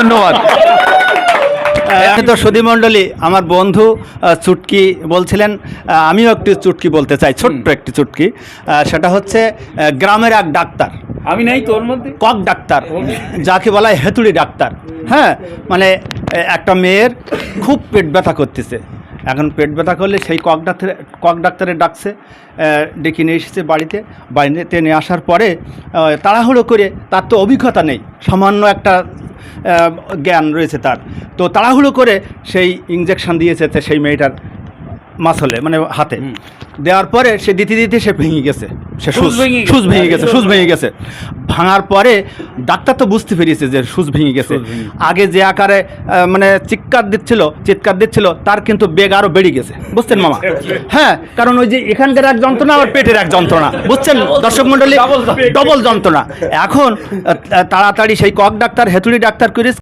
ধন্যবাদ। তো সুধী মণ্ডলী, আমার বন্ধু চুটকি বলছিলেন, আমিও একটি চুটকি বলতে চাই, ছোট্ট একটি চুটকি। সেটা হচ্ছে গ্রামের এক ডাক্তার, আমি নাই তোর মধ্যে কক ডাক্তার, যাকে বলা হয় হেতুড়ি ডাক্তার। হ্যাঁ, মানে একটা মেয়ের খুব পেট ব্যথা করতেছে। এখন পেট ব্যথা করলে সেই কক ডাক্তারের ডাকছে, ডেকে নিয়ে এসেছে বাড়িতে নিয়ে আসার পরে তাড়াহুড়ো করে, তার তো অভিজ্ঞতা নেই, সামান্য একটা জ্ঞান রয়েছে তার, তো তাড়াহুড়ো করে সেই ইঞ্জেকশন দিয়েছে সেই মেয়েটার মাসলে, মানে হাতে দেওয়ার পরে সে দিতে সে ভেঙে গেছে, সে সুচ ভেঙে গেছে। ভাঙার পরে ডাক্তার তো বুঝতে পেরেছে যে সুচ ভেঙে গেছে। আগে যে আকারে মানে চিৎকার দিচ্ছিল তার কিন্তু বেগ আরও বেড়ে গেছে, বুঝছেন মামা? হ্যাঁ, কারণ ওই যে এখানকার এক যন্ত্রণা আর পেটের এক যন্ত্রণা, বুঝছেন দর্শক মণ্ডলী, ডবল যন্ত্রণা। এখন তাড়াতাড়ি সেই কক ডাক্তার হেতুড়ি ডাক্তার করে